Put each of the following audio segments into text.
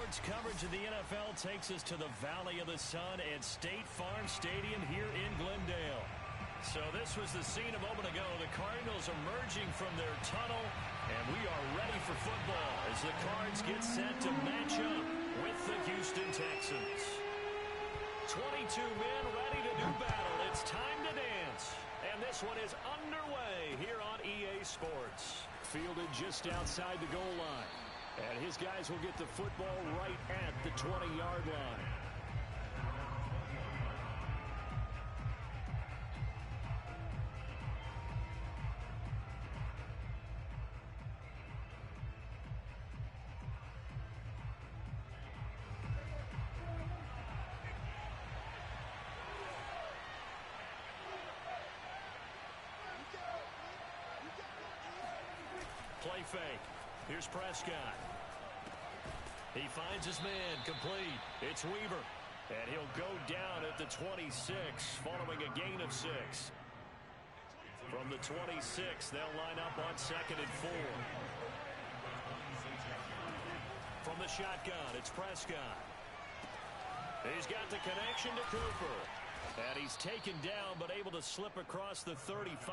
Sports coverage of the NFL takes us to the Valley of the Sun at State Farm Stadium here in Glendale. So this was the scene a moment ago. The Cardinals emerging from their tunnel, and we are ready for football as the Cards get set to match up with the Houston Texans. 22 men ready to do battle. It's time to dance. And this one is underway here on EA Sports. Fielded just outside the goal line. And his guys will get the football right at the 20-yard line. Play fake. Here's Prescott. He finds his man, complete. It's Weaver. And he'll go down at the 26 following a gain of 6. From the 26, they'll line up on 2nd and 4. From the shotgun, it's Prescott. He's got the connection to Cooper. And he's taken down but able to slip across the 35.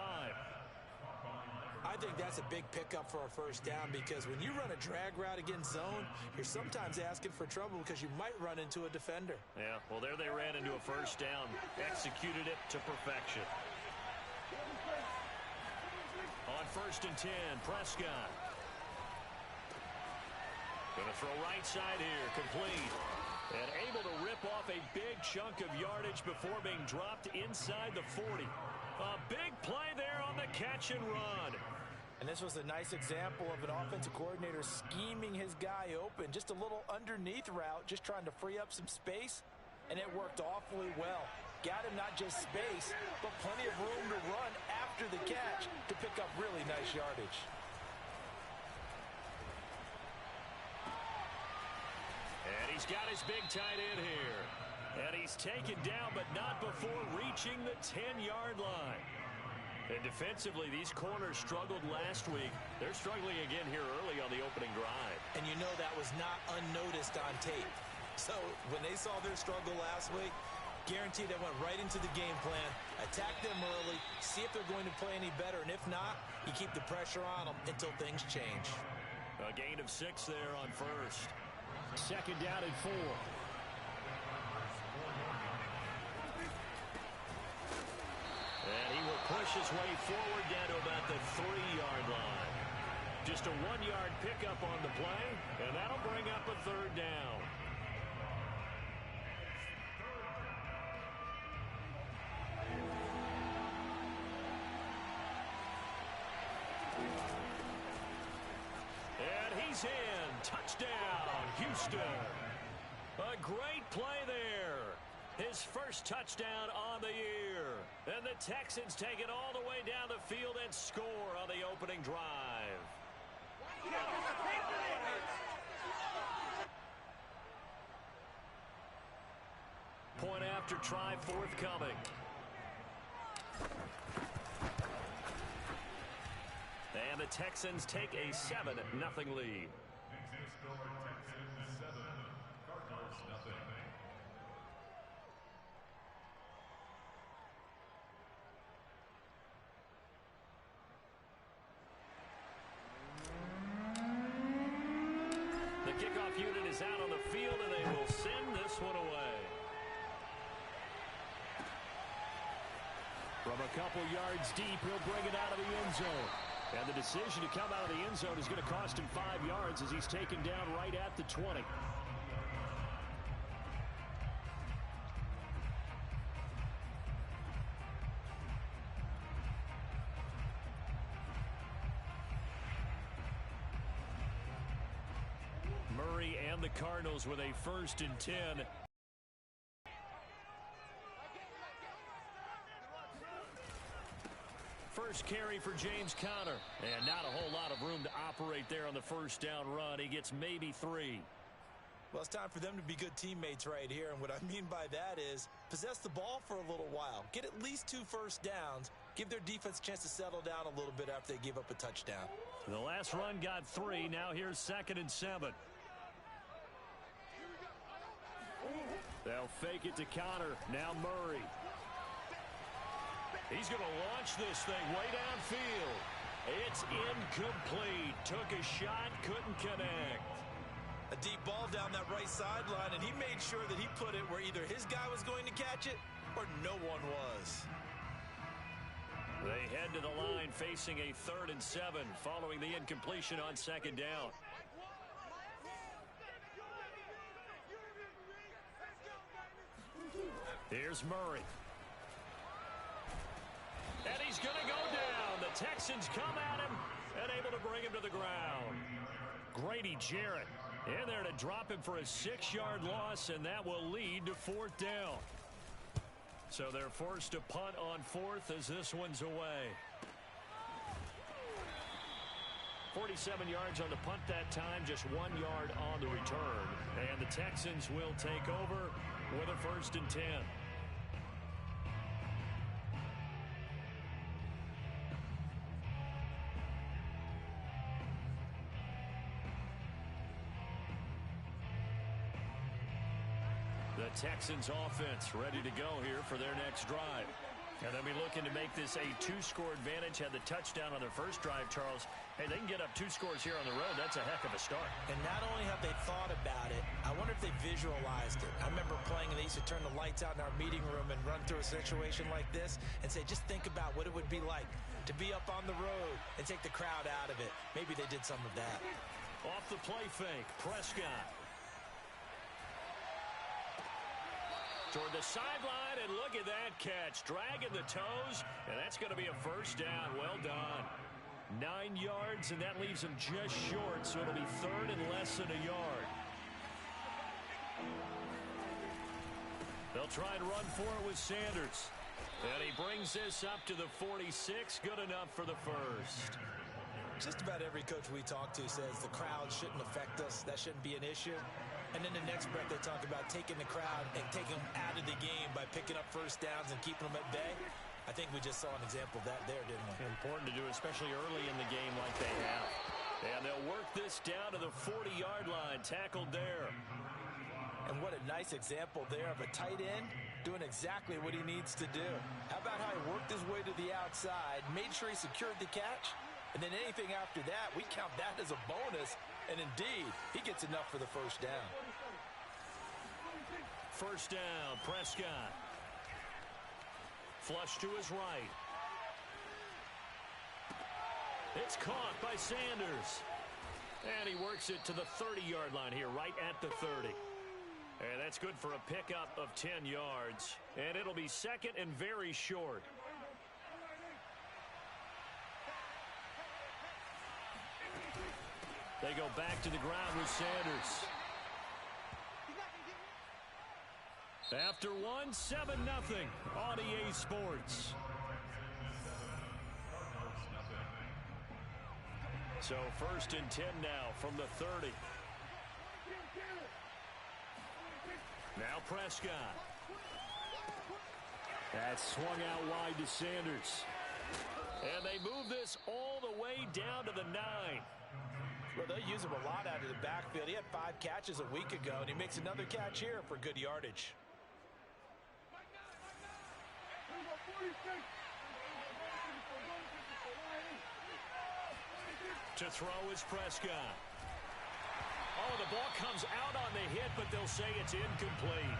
I think that's a big pickup for a first down because when you run a drag route against zone, you're sometimes asking for trouble because you might run into a defender. Yeah, well, there they ran into a first down. Executed it to perfection. On 1st and 10, Prescott. Going to throw right side here, complete. And able to rip off a big chunk of yardage before being dropped inside the 40. A big play there on the catch and run. And this was a nice example of an offensive coordinator scheming his guy open. Just a little underneath route, just trying to free up some space. And it worked awfully well. Got him not just space, but plenty of room to run after the catch to pick up really nice yardage. And he's got his big tight end here. And he's taken down, but not before reaching the 10-yard line. And defensively, these corners struggled last week. They're struggling again here early on the opening drive. And you know that was not unnoticed on tape. So when they saw their struggle last week, guaranteed they went right into the game plan, attack them early, see if they're going to play any better. And if not, you keep the pressure on them until things change. A gain of 6 there on 1st. 2nd down and 4. And he will push his way forward down to about the 3-yard line. Just a 1-yard pickup on the play, and that'll bring up a 3rd down. And he's in. Touchdown, Houston. A great play there. His first touchdown on the year. And the Texans take it all the way down the field and score on the opening drive. Point after try forthcoming. And the Texans take a 7-0 lead. The kickoff unit is out on the field, and they will send this one away. From a couple yards deep, he'll bring it out of the end zone. And the decision to come out of the end zone is going to cost him 5 yards as he's taken down right at the 20. Murray and the Cardinals with a 1st and 10. First carry for James Conner. And not a whole lot of room to operate there on the first down run. He gets maybe 3. Well, it's time for them to be good teammates right here. And what I mean by that is possess the ball for a little while. Get at least 2 first downs. Give their defense a chance to settle down a little bit after they give up a touchdown. The last run got 3. Now here's 2nd and 7. They'll fake it to counter. Now Murray. He's going to launch this thing way downfield. It's incomplete. Took a shot, couldn't connect. A deep ball down that right sideline, and he made sure that he put it where either his guy was going to catch it or no one was. They head to the line facing a 3rd and 7 following the incompletion on 2nd down. Here's Murray. And he's going to go down. The Texans come at him and able to bring him to the ground. Grady Jarrett in there to drop him for a 6-yard loss, and that will lead to 4th down. So they're forced to punt on 4th as this one's away. 47 yards on the punt that time, just 1 yard on the return. And the Texans will take over with a 1st and 10. The Texans offense ready to go here for their next drive. And they'll be looking to make this a 2-score advantage. Had the touchdown on their first drive, Charles. Hey, they can get up 2 scores here on the road. That's a heck of a start. And not only have they thought about it, I wonder if they visualized it. I remember playing, and they used to turn the lights out in our meeting room and run through a situation like this and say, just think about what it would be like to be up on the road and take the crowd out of it. Maybe they did some of that. Off the play fake, Prescott. Toward the sideline, and look at that catch. Dragging the toes, and that's going to be a 1st down. Well done. 9 yards, and that leaves him just short, so it'll be 3rd and less than a yard. They'll try and run for it with Sanders. And he brings this up to the 46. Good enough for the 1st. Just about every coach we talk to says the crowd shouldn't affect us. That shouldn't be an issue. And then the next breath they talk about taking the crowd and taking them out of the game by picking up 1st downs and keeping them at bay. I think we just saw an example of that there, didn't we? Important to do, especially early in the game like they have. And they'll work this down to the 40-yard line. Tackled there. And what a nice example there of a tight end doing exactly what he needs to do. How about how he worked his way to the outside, made sure he secured the catch, and then anything after that, we count that as a bonus. And indeed, he gets enough for the 1st down. 1st down, Prescott. Flush to his right. It's caught by Sanders. And he works it to the 30-yard line here, right at the 30. And that's good for a pickup of 10 yards. And it'll be 2nd and very short. They go back to the ground with Sanders. After one, 7-0 on EA Sports. So 1st and 10 now from the 30. Now Prescott. That's swung out wide to Sanders. And they move this all the way down to the 9. Well, they use him a lot out of the backfield. He had 5 catches a week ago, and he makes another catch here for good yardage. To throw is Prescott. Oh, the ball comes out on the hit, but they'll say it's incomplete.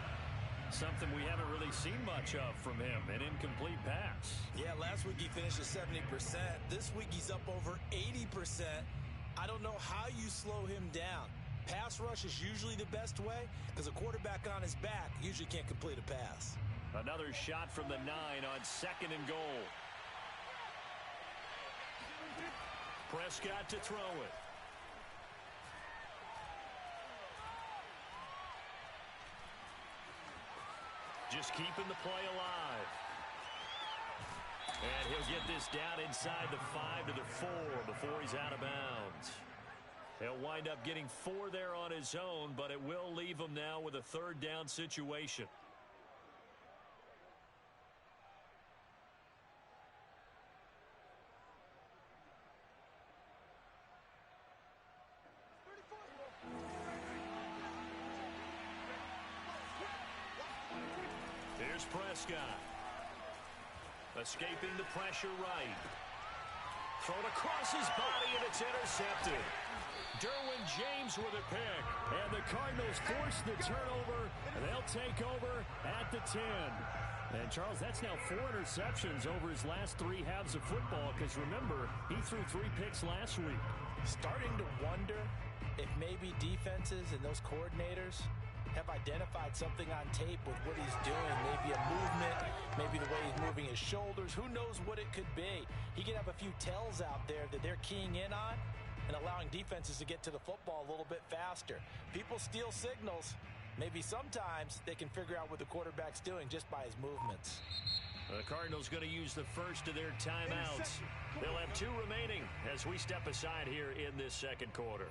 Something we haven't really seen much of from him, an incomplete pass. Yeah, last week he finished at 70%. This week he's up over 80%. I don't know how you slow him down. Pass rush is usually the best way because a quarterback on his back usually can't complete a pass. Another shot from the 9 on 2nd and goal. Prescott to throw it. Just keeping the play alive. And he'll get this down inside the 5 to the 4 before he's out of bounds. He'll wind up getting 4 there on his own, but it will leave him now with a 3rd down situation. here's Prescott. Escaping the pressure right. Thrown across his body, and it's intercepted. Derwin James with a pick. And the Cardinals force the turnover. They'll take over at the 10. And, Charles, that's now 4 interceptions over his last 3 halves of football, because, remember, he threw 3 picks last week. Starting to wonder if maybe defenses and those coordinators have identified something on tape with what he's doing. Maybe a movement, maybe the way he's moving his shoulders. Who knows what it could be? He could have a few tells out there that they're keying in on and allowing defenses to get to the football a little bit faster. People steal signals. Maybe sometimes they can figure out what the quarterback's doing just by his movements. The Cardinals going to use the first of their timeouts. They'll have 2 remaining as we step aside here in this second quarter.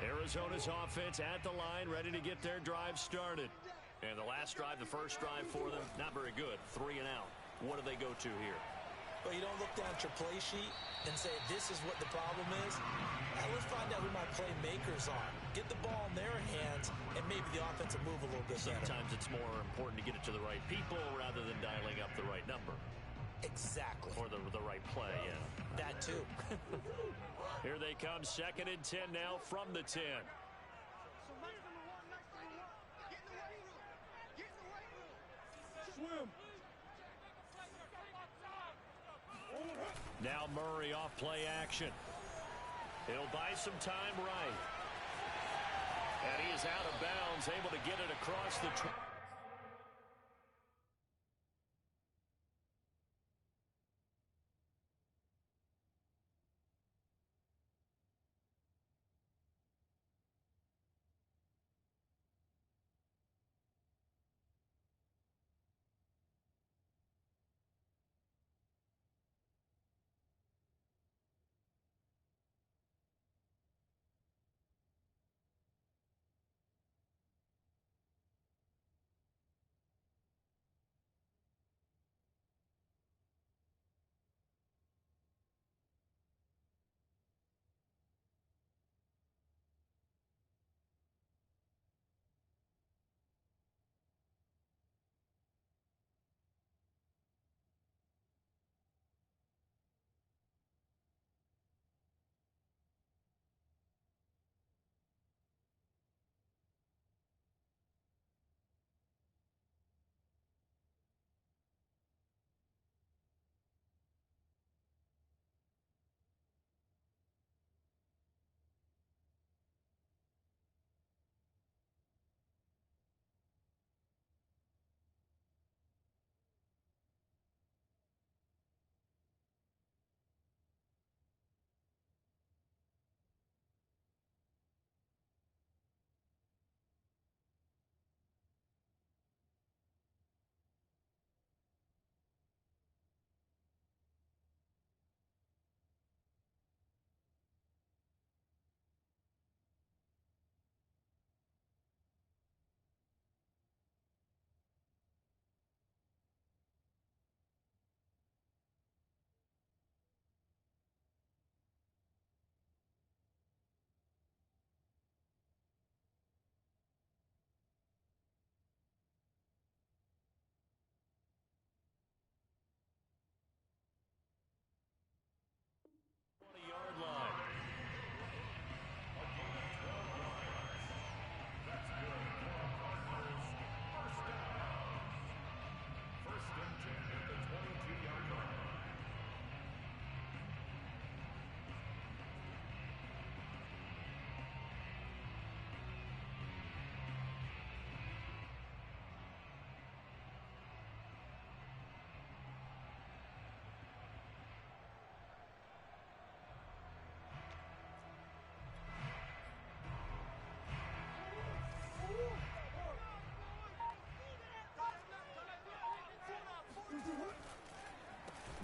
Arizona's offense at the line, ready to get their drive started. And the last drive, the first drive for them, not very good. 3 and out. What do they go to here? Well, you don't look down at your play sheet and say, this is what the problem is. Now let's find out who my playmakers are. Get the ball in their hands, and maybe the offense will move a little bit better. Sometimes it's more important to get it to the right people rather than dialing up the right number. Exactly. Or the right play, yeah. That too. Here they come, 2nd and 10 now from the 10. Now Murray off play action. He'll buy some time right. And he is out of bounds, able to get it across the track.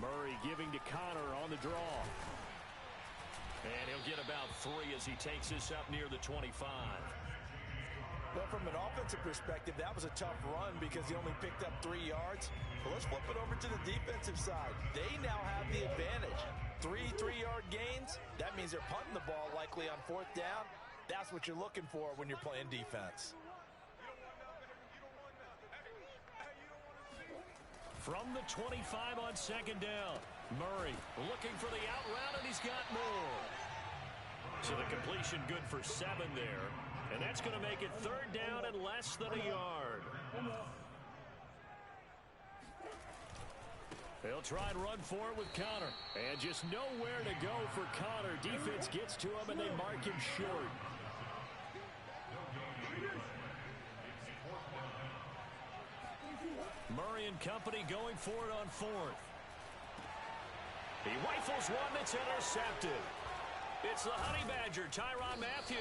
Murray giving to Connor on the draw. And he'll get about 3 as he takes this up near the 25. Well, from an offensive perspective, that was a tough run because he only picked up 3 yards. But let's flip it over to the defensive side. They now have the advantage. 3 3-yard gains, that means they're punting the ball likely on 4th down. That's what you're looking for when you're playing defense. From the 25 on 2nd down, Murray looking for the out route, and he's got more. So the completion good for 7 there, and that's going to make it 3rd down and less than a yard. They'll try and run for it with Connor. And just nowhere to go for Connor. Defense gets to him, and they mark him short. Murray and company going for it on 4th. He rifles one that's intercepted. It's the Honey Badger, Tyrann Mathieu.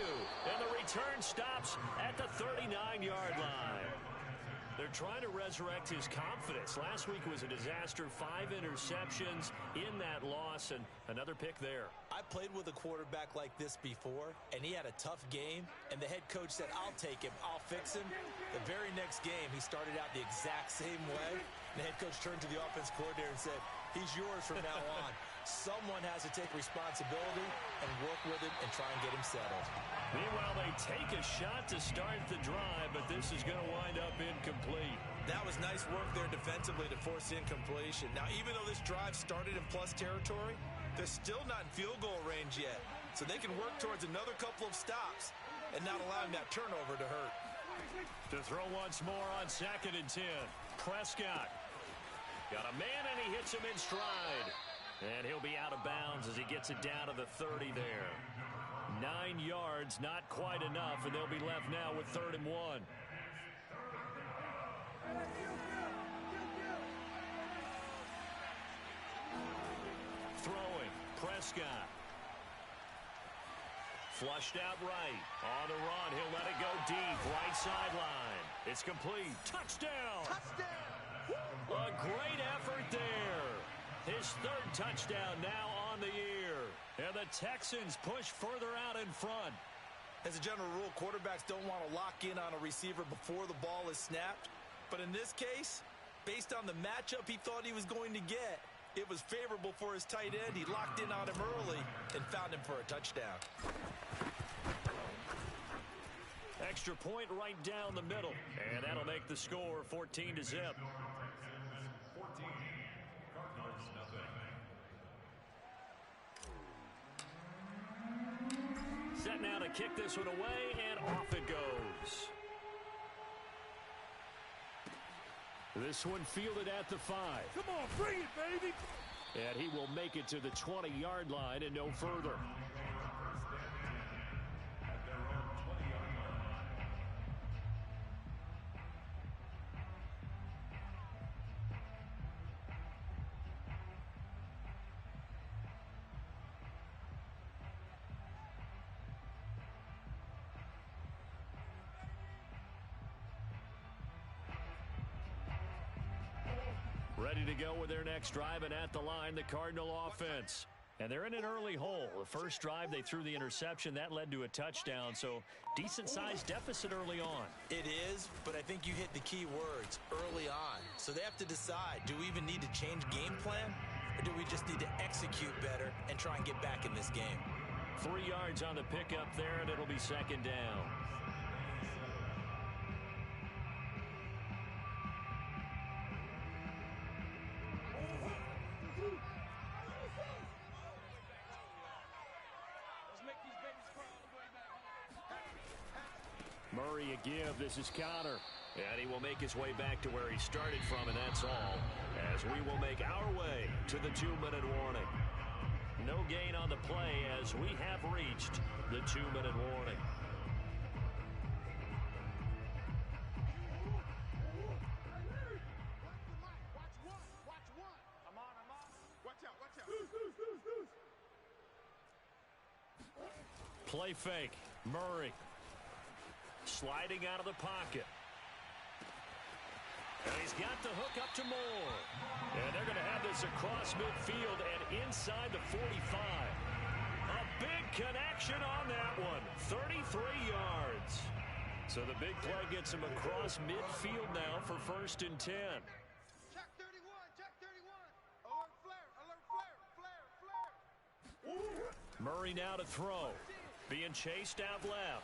And the return stops at the 39-yard line. They're trying to resurrect his confidence. Last week was a disaster. 5 interceptions in that loss, and another pick there. I played with a quarterback like this before, and he had a tough game, and the head coach said, I'll take him, I'll fix him. The very next game, he started out the exact same way. The head coach turned to the offense coordinator and said, he's yours from now on. Someone has to take responsibility and work with him and try and get him settled. Meanwhile, they take a shot to start the drive, but this is going to wind up incomplete. That was nice work there defensively to force incompletion. Now, even though this drive started in plus territory, they're still not in field goal range yet. So they can work towards another couple of stops and not allowing that turnover to hurt. To throw once more on 2nd and 10. Prescott got a man, and he hits him in stride. And he'll be out of bounds as he gets it down to the 30 there. 9 yards, not quite enough, and they'll be left now with 3rd and 1. Throwing, Prescott. Flushed out right. On the run, he'll let it go deep. Right sideline. It's complete. Touchdown! Touchdown! A great effort there. His 3rd touchdown now on the year. And the Texans push further out in front. As a general rule, quarterbacks don't want to lock in on a receiver before the ball is snapped. But in this case, based on the matchup he thought he was going to get, it was favorable for his tight end. He locked in on him early and found him for a touchdown. Extra point right down the middle. And that'll make the score 14-0. Set now to kick this one away, and off it goes. This one fielded at the 5. Come on, bring it, baby. And he will make it to the 20-yard line and no further. Ready to go with their next drive, and at the line, the Cardinal offense. And they're in an early hole. The first drive, they threw the interception. That led to a touchdown, so decent-sized deficit early on. It is, but I think you hit the key words, early on. So they have to decide, do we even need to change game plan, or do we just need to execute better and try and get back in this game? 3 yards on the pickup there, and it'll be 2nd down. Murray a give. This is Connor. And he will make his way back to where he started from, and that's all. As we will make our way to the 2-minute warning. No gain on the play as we have reached the 2-minute warning. Play fake. Murray. Sliding out of the pocket. And he's got the hook up to Moore. And they're going to have this across midfield and inside the 45. A big connection on that one. 33 yards. So the big play gets him across midfield now for 1st and 10. Check 31, check 31. Alert flare, alert flare, flare, flare. Murray now to throw. Being chased out left.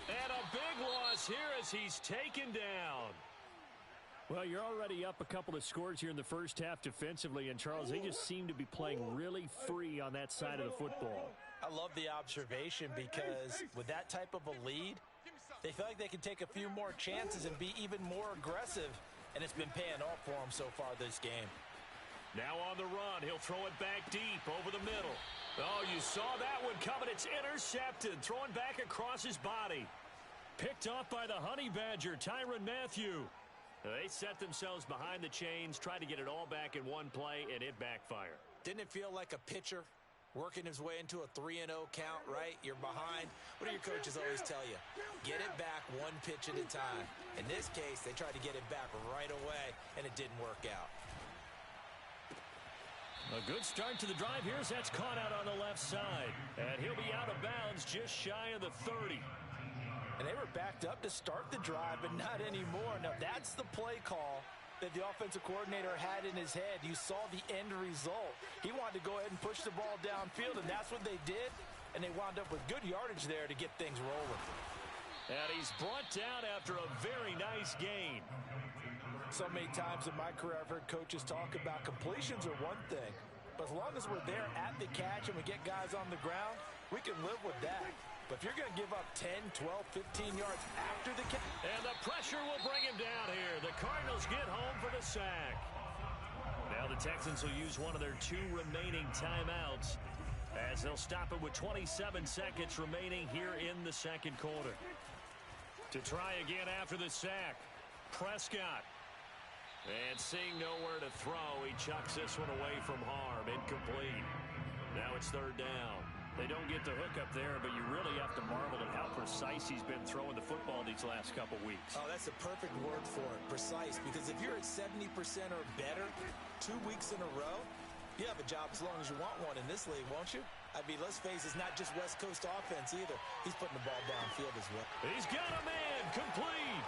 And a big loss here as he's taken down. Well, you're already up a couple of scores here in the first half defensively, and Charles, they just seem to be playing really free on that side of the football. I love the observation because with that type of a lead, they feel like they can take a few more chances and be even more aggressive, and it's been paying off for them so far this game. Now on the run, he'll throw it back deep over the middle. Oh, you saw that one coming. It's intercepted, throwing back across his body. Picked off by the Honey Badger, Tyrann Mathieu. They set themselves behind the chains, tried to get it all back in one play, and it backfired. Didn't it feel like a pitcher working his way into a 3-0 count, right? You're behind. What do your coaches always tell you? Get it back one pitch at a time. In this case, they tried to get it back right away, and it didn't work out. A good start to the drive here as that's caught out on the left side. And he'll be out of bounds just shy of the 30. And they were backed up to start the drive, but not anymore. Now, that's the play call that the offensive coordinator had in his head. You saw the end result. He wanted to go ahead and push the ball downfield, and that's what they did. And they wound up with good yardage there to get things rolling. And he's brought down after a very nice gain. So many times in my career, I've heard coaches talk about completions are one thing. But as long as we're there at the catch and we get guys on the ground, we can live with that. But if you're going to give up 10, 12, 15 yards after the catch. And the pressure will bring him down here. The Cardinals get home for the sack. Now the Texans will use one of their 2 remaining timeouts as they'll stop it with 27 seconds remaining here in the second quarter. To try again after the sack, Prescott. And seeing nowhere to throw, he chucks this one away from harm. Incomplete. Now it's 3rd down. They don't get the hook up there, but you really have to marvel at how precise he's been throwing the football these last couple weeks. Oh, that's a perfect word for it, precise, because if you're at 70% or better 2 weeks in a row, you have a job as long as you want one in this league, won't you? I mean, let's face it, it's not just West Coast offense either. He's putting the ball downfield as well. He's got a man, complete.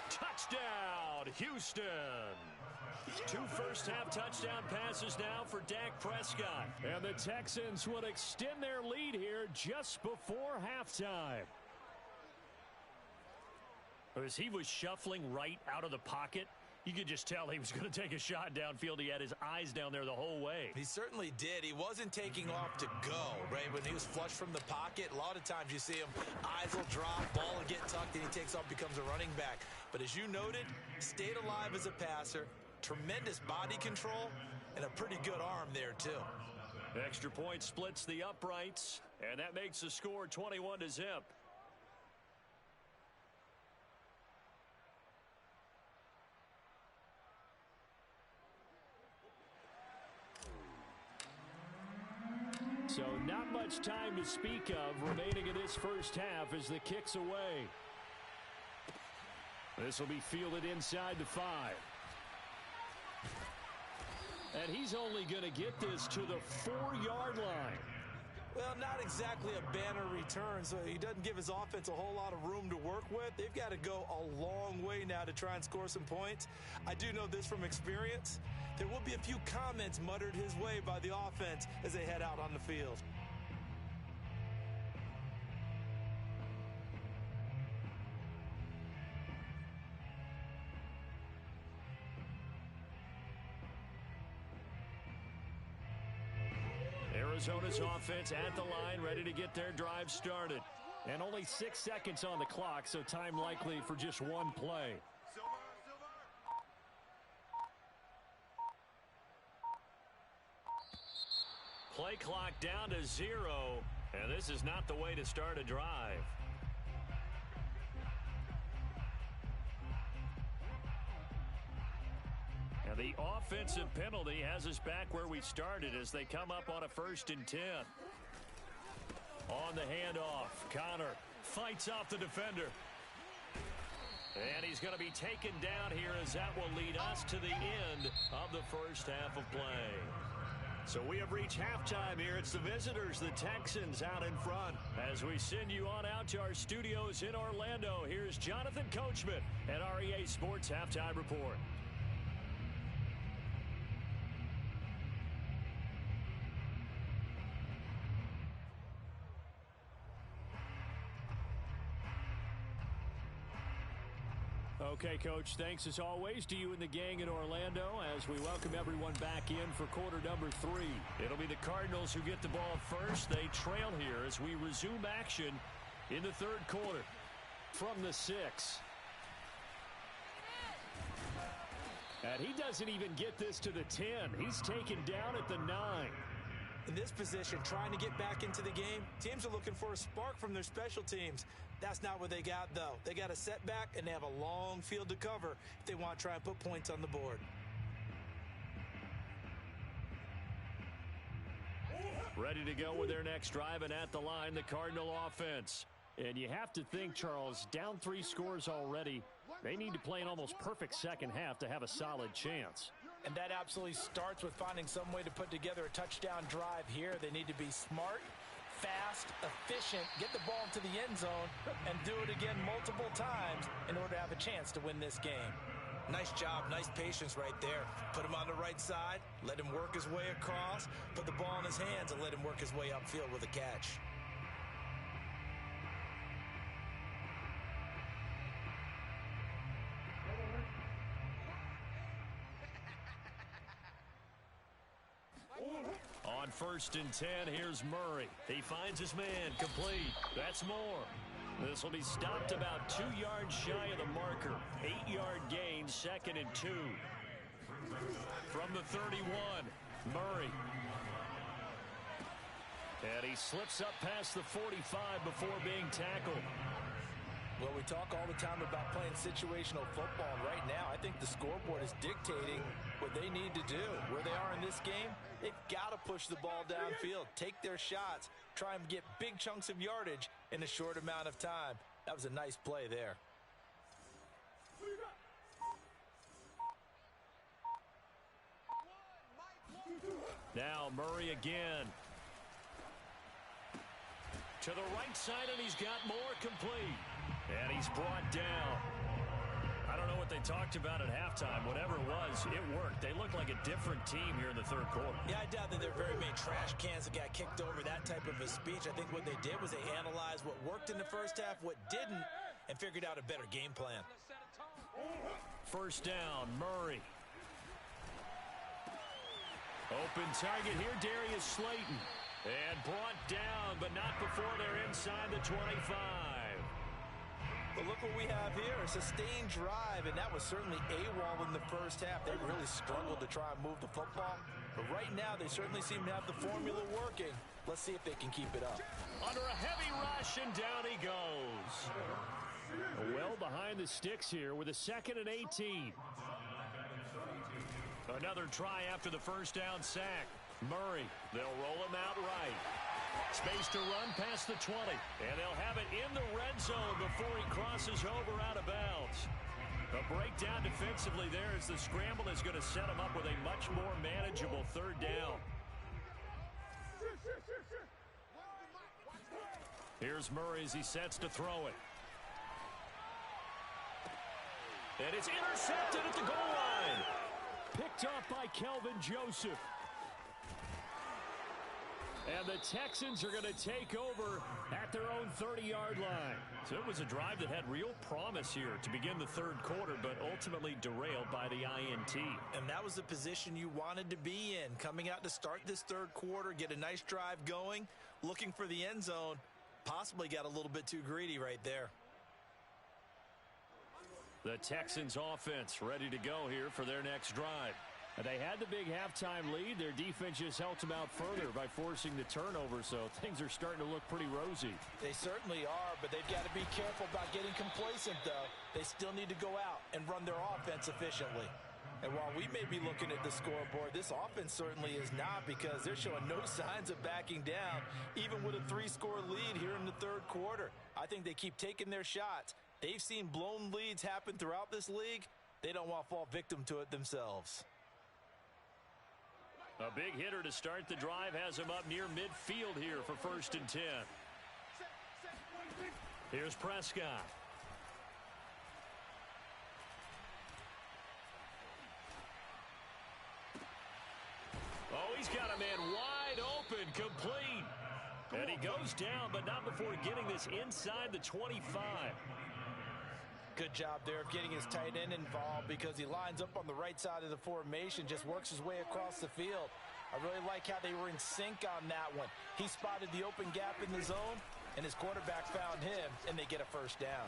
Touchdown, Houston. 2 first-half touchdown passes now for Dak Prescott. And the Texans would extend their lead here just before halftime. As he was shuffling right out of the pocket, you could just tell he was going to take a shot downfield. He had his eyes down there the whole way. He certainly did. He wasn't taking off to go, right? When he was flush from the pocket, a lot of times you see him, eyes will drop, ball will get tucked, and he takes off, becomes a running back. But as you noted, stayed alive as a passer, tremendous body control, and a pretty good arm there, too. Extra point splits the uprights, and that makes the score 21-0. So not much time to speak of remaining in this first half as the kick's away. This will be fielded inside the 5. And he's only going to get this to the 4-yard line. Well, not exactly a banner return, so he doesn't give his offense a whole lot of room to work with. They've got to go a long way now to try and score some points. I do know this from experience. There will be a few comments muttered his way by the offense as they head out on the field. Arizona's offense at the line, ready to get their drive started. And only 6 seconds on the clock, so time likely for just one play. Play clock down to 0, and this is not the way to start a drive. And the offensive penalty has us back where we started as they come up on a 1st and 10. On the handoff, Connor fights off the defender. And he's going to be taken down here as that will lead us to the end of the first half of play. So we have reached halftime here. It's the visitors, the Texans, out in front. As we send you on out to our studios in Orlando, here's Jonathan Coachman at REA Sports Halftime Report. Okay, Coach, thanks as always to you and the gang in Orlando as we welcome everyone back in for quarter number 3. It'll be the Cardinals who get the ball first. They trail here as we resume action in the third quarter from the 6. And he doesn't even get this to the 10. He's taken down at the 9. In this position, trying to get back into the game, teams are looking for a spark from their special teams. That's not what they got, though. They got a setback, and they have a long field to cover if they want to try and put points on the board. Ready to go with their next drive, and at the line, the Cardinal offense. And you have to think, Charles, down 3 scores already. They need to play an almost perfect second half to have a solid chance. And that absolutely starts with finding some way to put together a touchdown drive here. They need to be smart, fast, efficient, get the ball into the end zone, and do it again multiple times in order to have a chance to win this game. Nice job, nice patience right there. Put him on the right side, let him work his way across, put the ball in his hands, and let him work his way upfield with a catch. On 1st and 10, here's Murray. He finds his man, complete. That's more. This will be stopped about 2 yards shy of the marker. 8-yard gain, 2nd and 2. From the 31, Murray. And he slips up past the 45 before being tackled. Well, we talk all the time about playing situational football, and right now I think the scoreboard is dictating what they need to do. Where they are in this game, they've got to push the ball downfield, take their shots, try and get big chunks of yardage in a short amount of time. That was a nice play there. Now Murray again. To the right side, and he's got more, complete. And he's brought down. I don't know what they talked about at halftime. Whatever it was, it worked. They look like a different team here in the third quarter. Yeah, I doubt that there are very many trash cans that got kicked over, that type of a speech. I think what they did was they analyzed what worked in the first half, what didn't, and figured out a better game plan. First down, Murray. Open target here, Darius Slayton. And brought down, but not before they're inside the 25. But look what we have here, a sustained drive, and that was certainly AWOL in the first half. They really struggled to try and move the football. But right now, they certainly seem to have the formula working. Let's see if they can keep it up. Under a heavy rush, and down he goes. Well behind the sticks here with a 2nd and 18. Another try after the first down sack. Murray, they'll roll him out right. Space to run past the 20. And they'll have it in the red zone before he crosses over out of bounds. A breakdown defensively there as the scramble is going to set him up with a much more manageable 3rd down. Here's Murray as he sets to throw it. And it's intercepted at the goal line. Picked off by Kelvin Joseph. And the Texans are going to take over at their own 30-yard line. So it was a drive that had real promise here to begin the third quarter, but ultimately derailed by the INT. And that was the position you wanted to be in. Coming out to start this third quarter, get a nice drive going, looking for the end zone. Possibly got a little bit too greedy right there. The Texans offense ready to go here for their next drive. They had the big halftime lead. Their defense just helped them out further by forcing the turnover, so things are starting to look pretty rosy. They certainly are, but they've got to be careful about getting complacent, though. They still need to go out and run their offense efficiently. And while we may be looking at the scoreboard, this offense certainly is not, because they're showing no signs of backing down, even with a 3-score lead here in the third quarter. I think they keep taking their shots. They've seen blown leads happen throughout this league. They don't want to fall victim to it themselves. A big hitter to start the drive has him up near midfield here for 1st and 10. Here's Prescott. Oh, he's got a man wide open, complete. And he goes down, but not before getting this inside the 25. Good job there of getting his tight end involved because he lines up on the right side of the formation, just works his way across the field. I really like how they were in sync on that one. He spotted the open gap in the zone, and his quarterback found him, and they get a 1st down.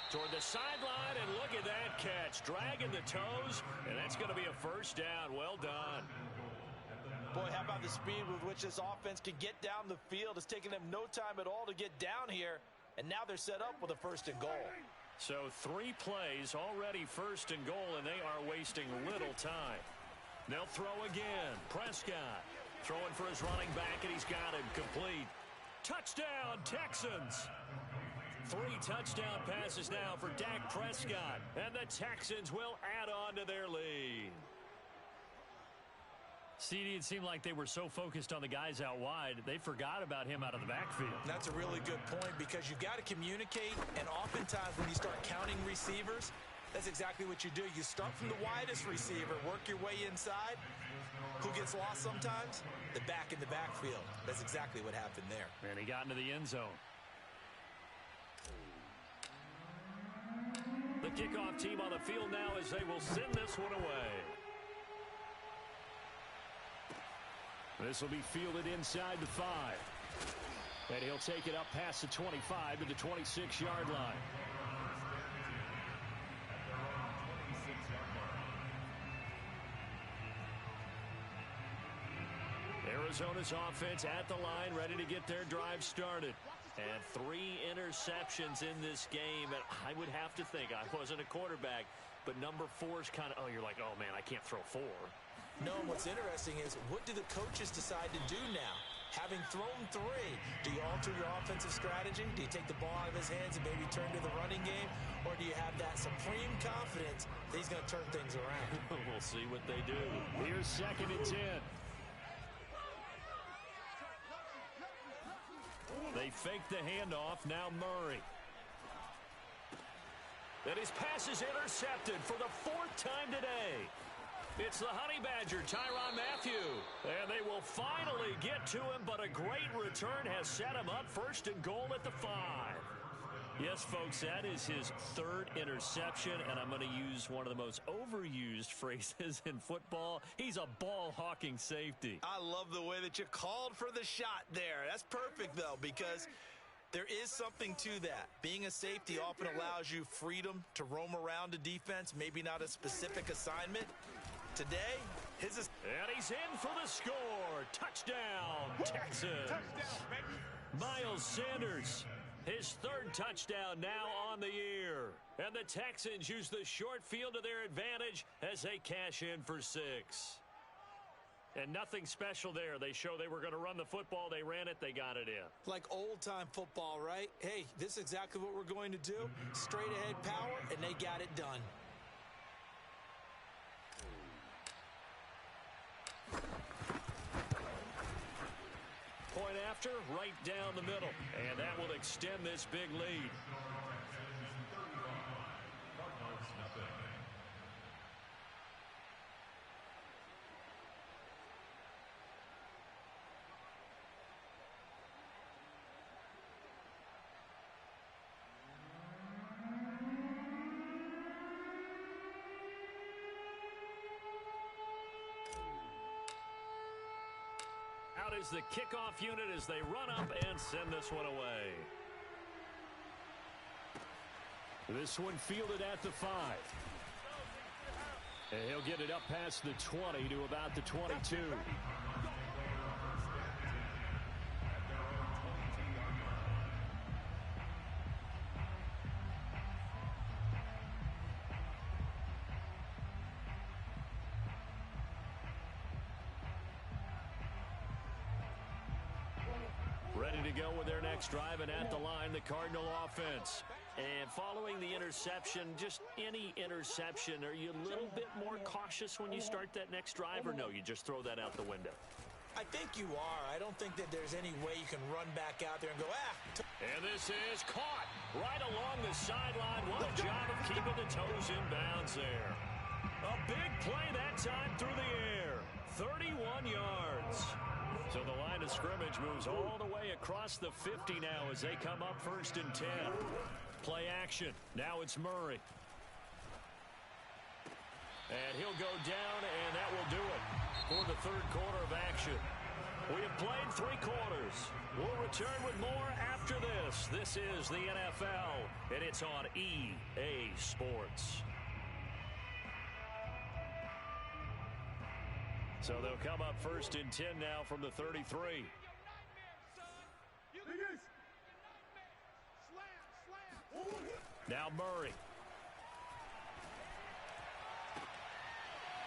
Toward the sideline, and look at that catch. Dragging the toes, and that's going to be a 1st down. Well done. Boy, how about the speed with which this offense can get down the field? It's taken them no time at all to get down here, and now they're set up with a 1st and goal. So 3 plays already 1st and goal, and they are wasting little time. They'll throw again. Prescott throwing for his running back, and he's got him complete. Touchdown, Texans. 3 touchdown passes now for Dak Prescott, and the Texans will add on to their lead. CD, it seemed like they were so focused on the guys out wide, they forgot about him out of the backfield. That's a really good point because you've got to communicate, and oftentimes when you start counting receivers, that's exactly what you do. You start from the widest receiver, work your way inside. Who gets lost sometimes? The back in the backfield. That's exactly what happened there. And he got into the end zone. The kickoff team on the field now as they will send this one away. This will be fielded inside the 5. And he'll take it up past the 25 to the 26-yard line. Arizona's offense at the line, ready to get their drive started. And 3 interceptions in this game. And I would have to think, I wasn't a quarterback, but number 4 is kind of, oh, you're like, oh, man, I can't throw 4. No, what's interesting is what do the coaches decide to do now? Having thrown 3, do you alter your offensive strategy? Do you take the ball out of his hands and maybe turn to the running game? Or do you have that supreme confidence that he's going to turn things around? We'll see what they do. Here's 2nd and 10. They fake the handoff. Now Murray. And his pass is intercepted for the 4th time today. It's the Honey Badger, Tyrann Mathieu. And they will finally get to him, but a great return has set him up 1st and goal at the 5. Yes, folks, that is his 3rd interception, and I'm going to use one of the most overused phrases in football. He's a ball-hawking safety. I love the way that you called for the shot there. That's perfect, though, because there is something to that. Being a safety often allows you freedom to roam around a defense, maybe not a specific assignment. Today, his is... And he's in for the score. Touchdown, Texans. Miles Sanders, his 3rd touchdown now on the year. And the Texans use the short field to their advantage as they cash in for 6. And nothing special there. They show they were going to run the football. They ran it. They got it in. Like old-time football, right? Hey, this is exactly what we're going to do. Straight-ahead power, and they got it done. Point after, right down the middle. And that will extend this big lead. Out is the kickoff unit as they run up and send this one away. This one fielded at the 5. And he'll get it up past the 20 to about the 22. Ready to go with their next drive, and at the line, the Cardinal offense. And following the interception, just any interception, are you a little bit more cautious when you start that next drive, or no, you just throw that out the window? I think you are. I don't think that there's any way you can run back out there and go, And this is caught right along the sideline. What a job of keeping the toes in bounds there. A big play that time through the air. 31 yards. So the line of scrimmage moves all the way across the 50 now as they come up 1st and 10. Play action. Now it's Murray. And he'll go down, and that will do it for the 3rd quarter of action. We have played 3 quarters. We'll return with more after this. This is the NFL, and it's on EA Sports. So they'll come up 1st and 10 now from the 33. Now Murray.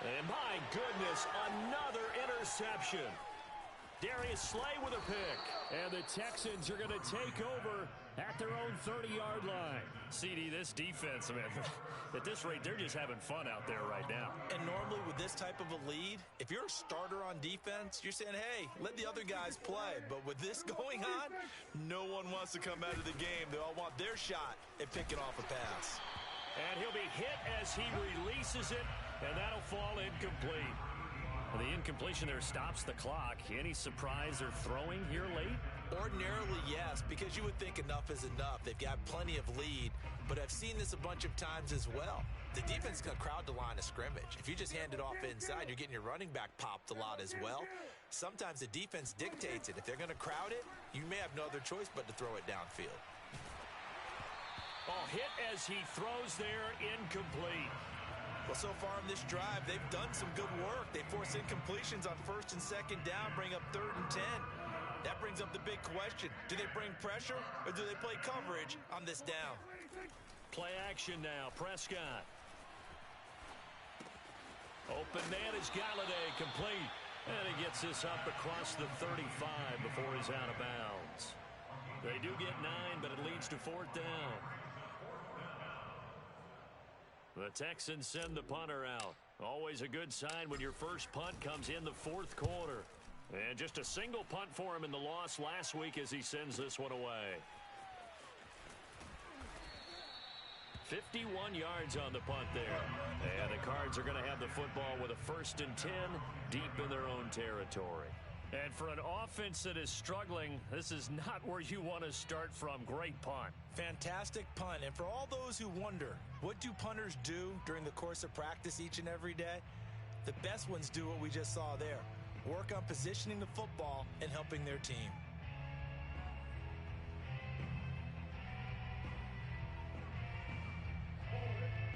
And my goodness, another interception. Darius Slay with a pick. And the Texans are going to take over at their own 30-yard line. CD, this defense, man, at this rate, they're just having fun out there right now. And normally with this type of a lead, if you're a starter on defense, you're saying, hey, let the other guys play. But with this going on, no one wants to come out of the game. They all want their shot at picking off a pass. And he'll be hit as he releases it, and that'll fall incomplete. The incompletion there stops the clock. Any surprise they're throwing here late? Ordinarily, yes, because you would think enough is enough. They've got plenty of lead, but I've seen this a bunch of times as well. The defense can crowd the line of scrimmage. If you just hand it off inside, you're getting your running back popped a lot as well. Sometimes the defense dictates it. If they're going to crowd it, you may have no other choice but to throw it downfield. Oh, hit as he throws there, incomplete. Well, so far in this drive, they've done some good work. They force incompletions on 1st and 2nd down, bring up 3rd and 10. That brings up the big question. Do they bring pressure or do they play coverage on this down? Play action now. Prescott. Open man is Galladay, complete. And he gets this up across the 35 before he's out of bounds. They do get 9, but it leads to 4th down. The Texans send the punter out. Always a good sign when your first punt comes in the 4th quarter. And just a single punt for him in the loss last week as he sends this one away. 51 yards on the punt there. And the Cards are going to have the football with a 1st and 10 deep in their own territory. And for an offense that is struggling, this is not where you want to start from. Great punt. Fantastic punt. And for all those who wonder, what do punters do during the course of practice each and every day? The best ones do what we just saw there. Work on positioning the football and helping their team.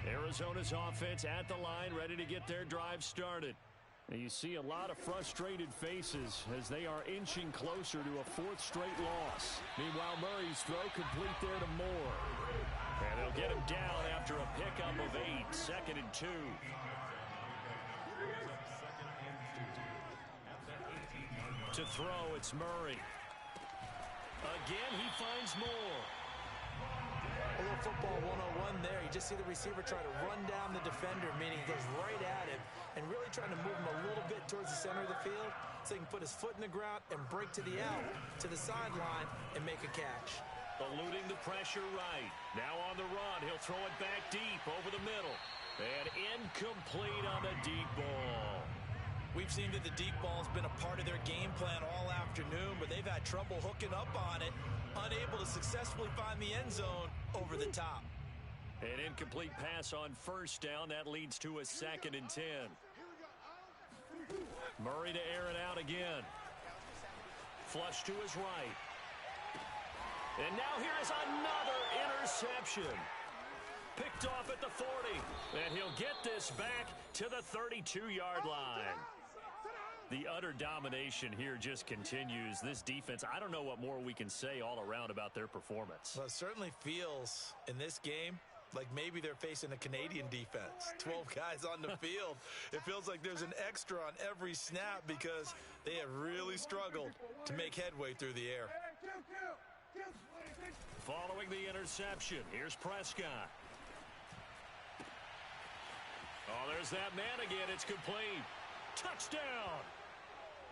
Arizona's offense at the line, ready to get their drive started. And you see a lot of frustrated faces as they are inching closer to a 4th straight loss. Meanwhile, Murray's throw complete there to Moore. And they'll get him down after a pickup of 8, 2nd and 2. To throw, it's Murray. Again, he finds Moore. A little football 101 there. You just see the receiver try to run down the defender, meaning he goes right at him and really trying to move him a little bit towards the center of the field so he can put his foot in the ground and break to the out, to the sideline, and make a catch. Eluding the pressure right. Now on the run, he'll throw it back deep over the middle. And incomplete on the deep ball. We've seen that the deep ball has been a part of their game plan all afternoon, but they've had trouble hooking up on it, unable to successfully find the end zone over the top. An incomplete pass on 1st down. That leads to a 2nd and 10. Murray to air it out again. Flush to his right. And now here is another interception. Picked off at the 40. And he'll get this back to the 32-yard line. The utter domination here just continues. This defense, I don't know what more we can say all around about their performance. Well, it certainly feels in this game like maybe they're facing a Canadian defense. 12 guys on the field. It feels like there's an extra on every snap because they have really struggled to make headway through the air. Following throwing the interception. Here's Prescott. Oh, there's that man again. It's complete. Touchdown.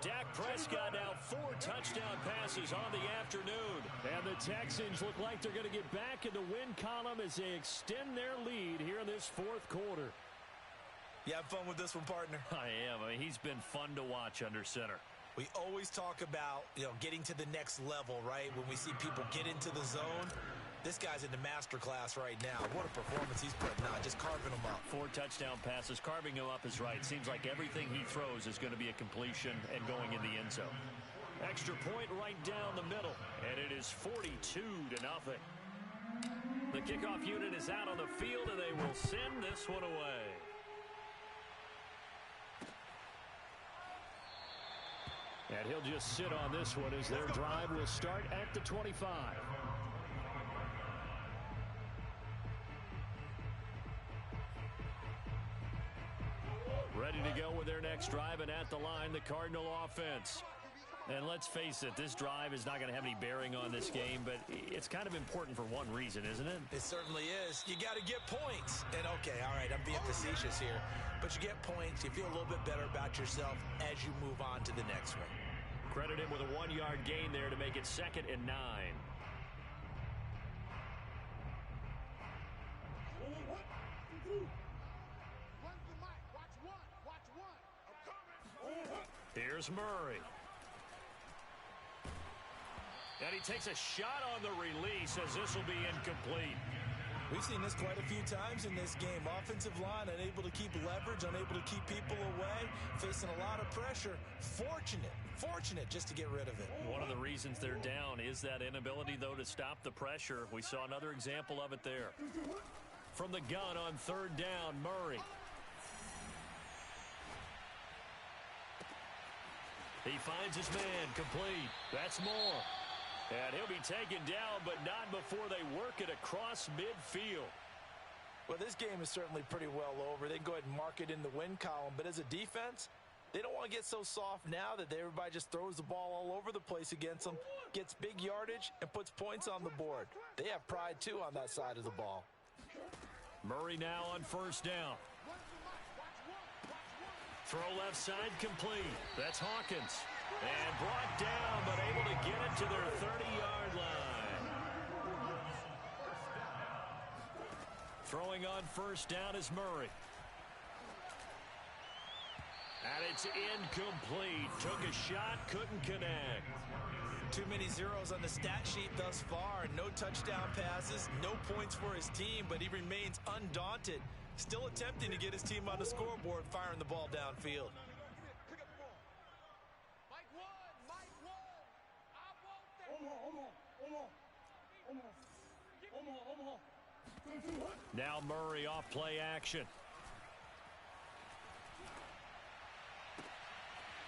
Dak Prescott now 4 touchdown passes on the afternoon. And the Texans look like they're going to get back in the win column as they extend their lead here in this fourth quarter. You have fun with this one, partner? I am. I mean, he's been fun to watch under center. We always talk about, getting to the next level, right? When we see people get into the zone, this guy's in the master class right now. What a performance he's putting on, just carving them up. 4 touchdown passes. Carving him up is right. Seems like everything he throws is going to be a completion and going in the end zone. Extra point right down the middle, and it is 42-0. The kickoff unit is out on the field, and they will send this one away. And he'll just sit on this one as their drive will start at the 25. Ready to go with their next drive, and at the line, the Cardinal offense. And let's face it, this drive is not going to have any bearing on this game, but it's kind of important for one reason, isn't it? It certainly is. You got to get points. And okay, all right, I'm being facetious here, but you get points, you feel a little bit better about yourself as you move on to the next one. Credit him with a 1-yard gain there to make it 2nd and 9. Here's Murray. And he takes a shot on the release as this will be incomplete. We've seen this quite a few times in this game. Offensive line unable to keep leverage, unable to keep people away, facing a lot of pressure. Fortunate just to get rid of it. One of the reasons they're down is that inability, though, to stop the pressure. We saw another example of it there. From the gun on 3rd down, Murray. He finds his man, complete. That's more. And he'll be taken down, but not before they work it across midfield. Well, this game is certainly pretty well over. They can go ahead and mark it in the win column, but as a defense, they don't want to get so soft now that everybody just throws the ball all over the place against them, gets big yardage, and puts points on the board. They have pride, too, on that side of the ball. Murray now on 1st down. Throw left side complete. That's Hawkins. And brought down, but able to get it to their 30-yard line. Throwing on 1st down is Murray. And it's incomplete. Took a shot, couldn't connect. Too many zeros on the stat sheet thus far. No touchdown passes, no points for his team, but he remains undaunted. Still attempting to get his team on the scoreboard, firing the ball downfield. Now Murray off play action.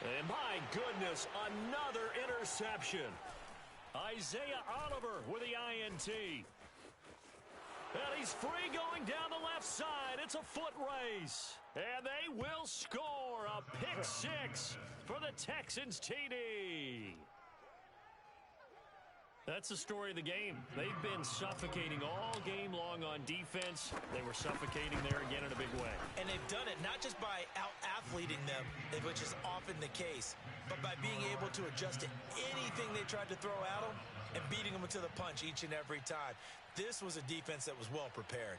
And my goodness, another interception. Isaiah Oliver with the INT. And he's free going down the left side. It's a foot race. And they will score a pick 6 for the Texans TD. That's the story of the game. They've been suffocating all game long on defense. They were suffocating there again in a big way. And they've done it not just by out-athleting them, which is often the case, but by being able to adjust to anything they tried to throw at them and beating them to the punch each and every time. This was a defense that was well prepared.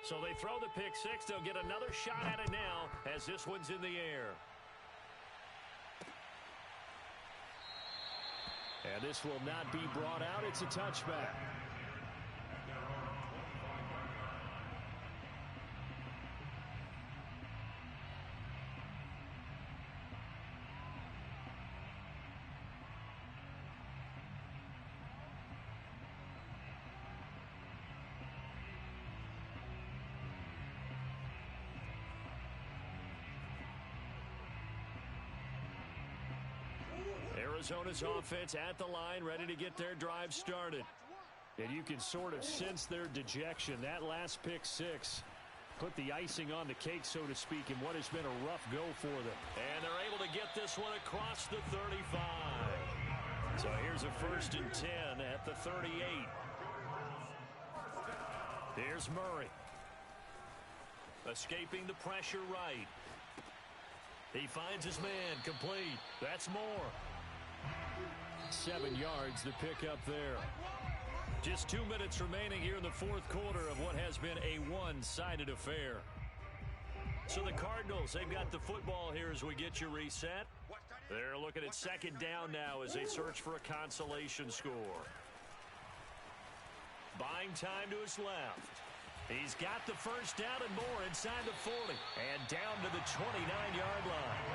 So they throw the pick 6. They'll get another shot at it now as this one's in the air. And this will not be brought out. It's a touchback. Arizona's offense at the line, ready to get their drive started. And you can sort of sense their dejection. That last pick six put the icing on the cake, so to speak, in what has been a rough go for them. And they're able to get this one across the 35. So here's a 1st and 10 at the 38. Here's Murray. Escaping the pressure right. He finds his man, complete. That's more. 7 yards to pick up there. Just 2 minutes remaining here in the fourth quarter of what has been a one-sided affair. So the Cardinals, they've got the football here as we get you reset. They're looking at 2nd down now as they search for a consolation score. Buying time to his left. He's got the 1st down and more inside the 40. And down to the 29-yard line.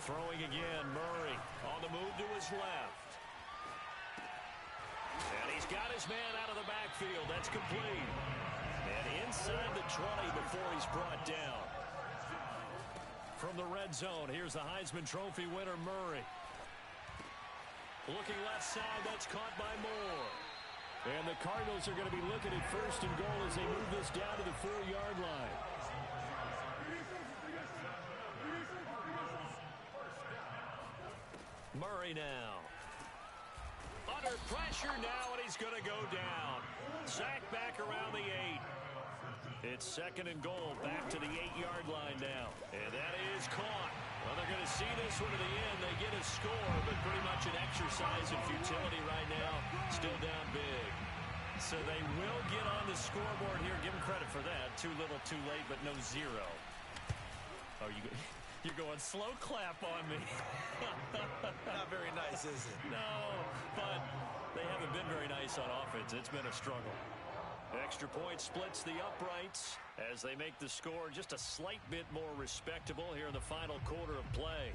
Throwing again, Murray on the move to his left. And he's got his man out of the backfield. That's complete. And inside the 20 before he's brought down. From the red zone, here's the Heisman Trophy winner, Murray. Looking left side, that's caught by Moore. And the Cardinals are going to be looking at 1st and goal as they move this down to the 4-yard line. Murray now. Under pressure now, and he's going to go down. Sack back around the 8. It's 2nd and goal, back to the 8-yard line now. And that is caught. Well, they're going to see this one to the end. They get a score, but pretty much an exercise in futility right now. Still down big. So they will get on the scoreboard here. Give them credit for that. Too little, too late, but no zero. Oh, you're going slow clap on me. Not very nice, is it? No, but they haven't been very nice on offense. It's been a struggle. Extra point splits the uprights as they make the score just a slight bit more respectable here in the final quarter of play.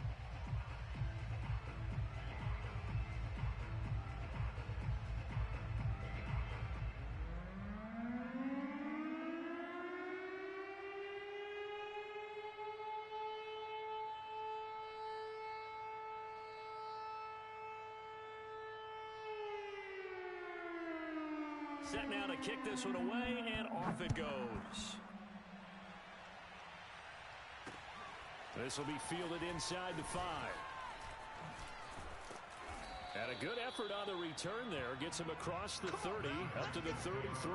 Set now to kick this one away, and off it goes. This will be fielded inside the 5. And a good effort on the return there. Gets him across the 30, up to the 33.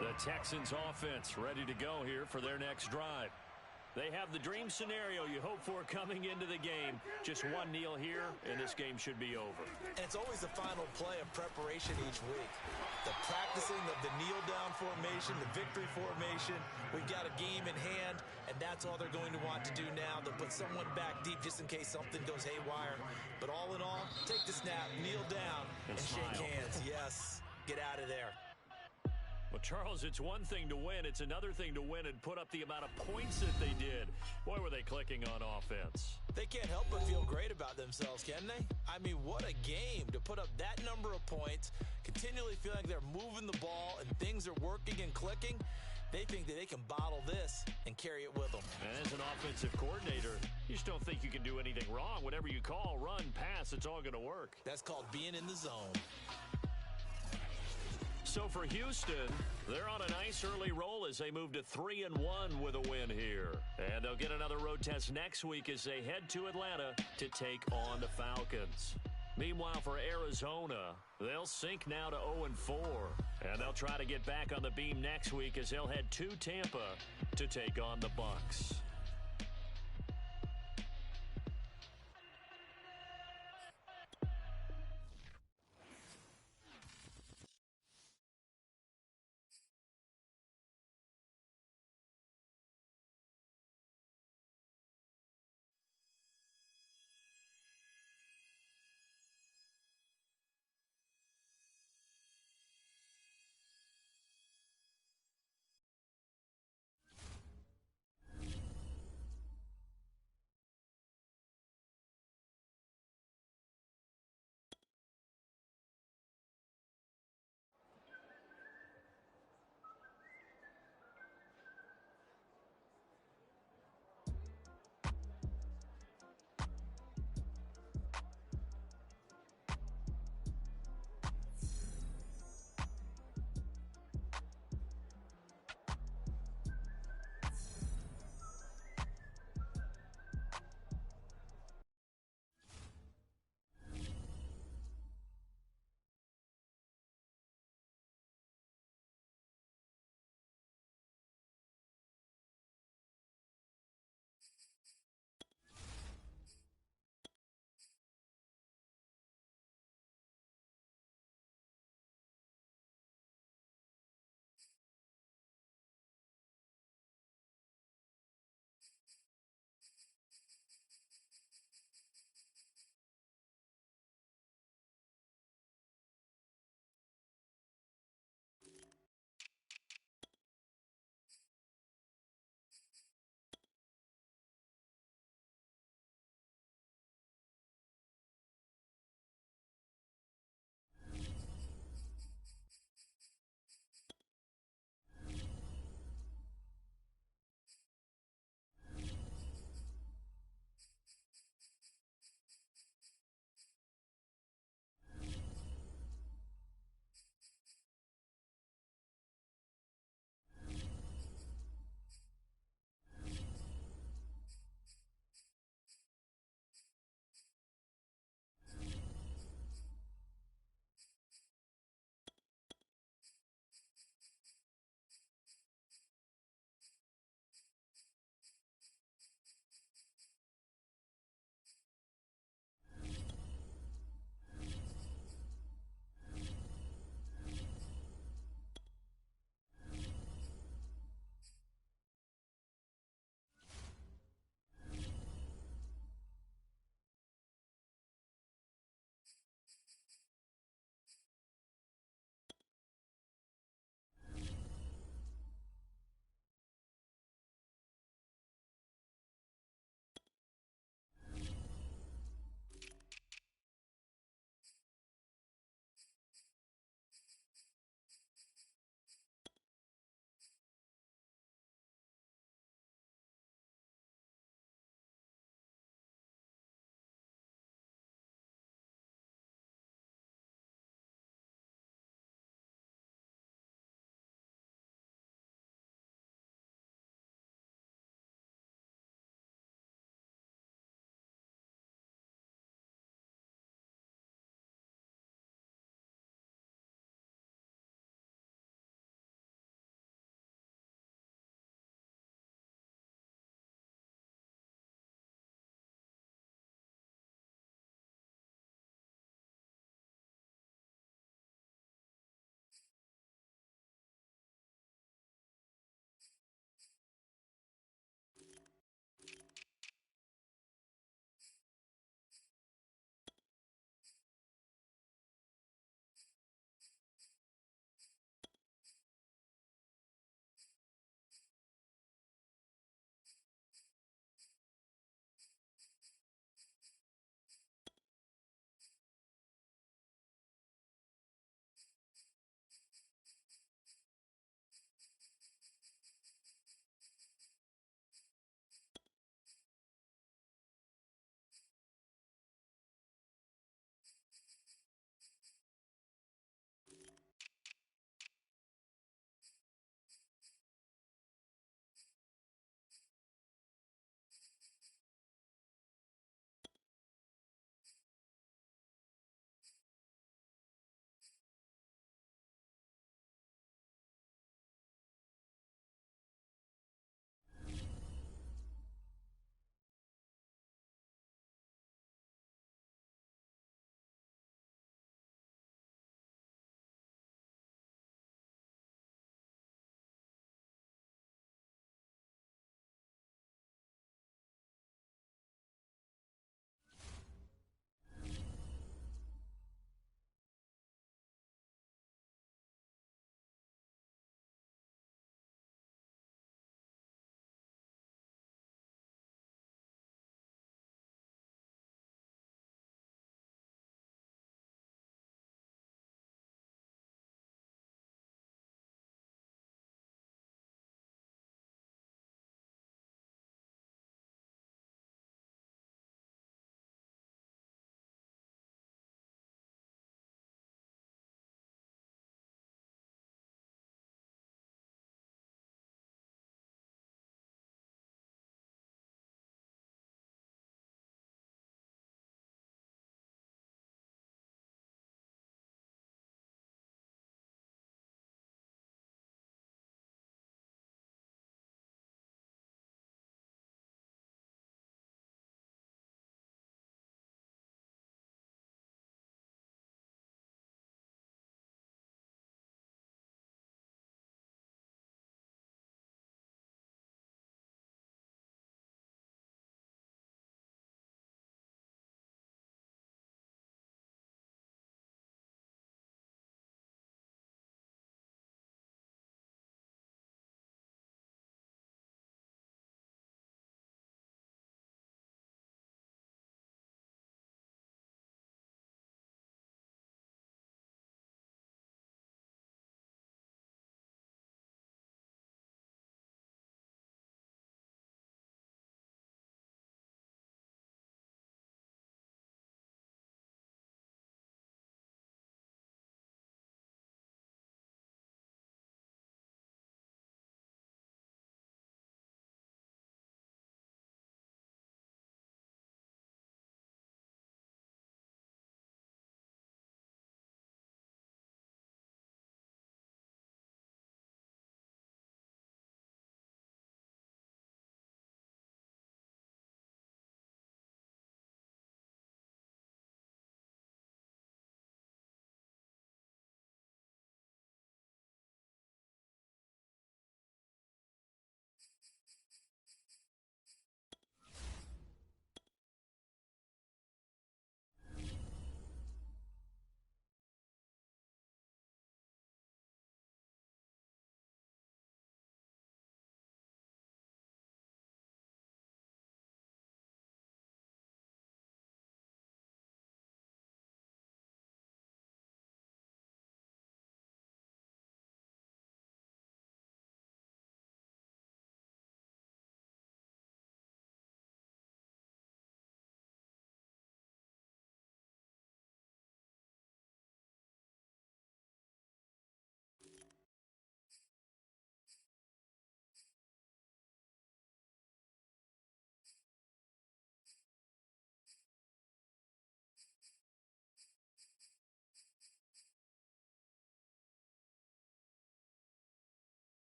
The Texans offense ready to go here for their next drive. They have the dream scenario you hope for coming into the game. Just one kneel here, and this game should be over. And it's always the final play of preparation each week. The practicing of the kneel-down formation, the victory formation. We've got a game in hand, and that's all they're going to want to do now. They'll put someone back deep just in case something goes haywire. But all in all, take the snap, kneel down, and shake hands. Yes, get out of there. Well, Charles, it's one thing to win. It's another thing to win and put up the amount of points that they did. Boy, were they clicking on offense. They can't help but feel great about themselves, can they? I mean, what a game to put up that number of points, continually feeling like they're moving the ball and things are working and clicking. They think that they can bottle this and carry it with them. And as an offensive coordinator, you just don't think you can do anything wrong. Whatever you call, run, pass, it's all going to work. That's called being in the zone. So for Houston, they're on a nice early roll as they move to 3-1 with a win here. And they'll get another road test next week as they head to Atlanta to take on the Falcons. Meanwhile, for Arizona, they'll sink now to 0-4. And they'll try to get back on the beam next week as they'll head to Tampa to take on the Bucs.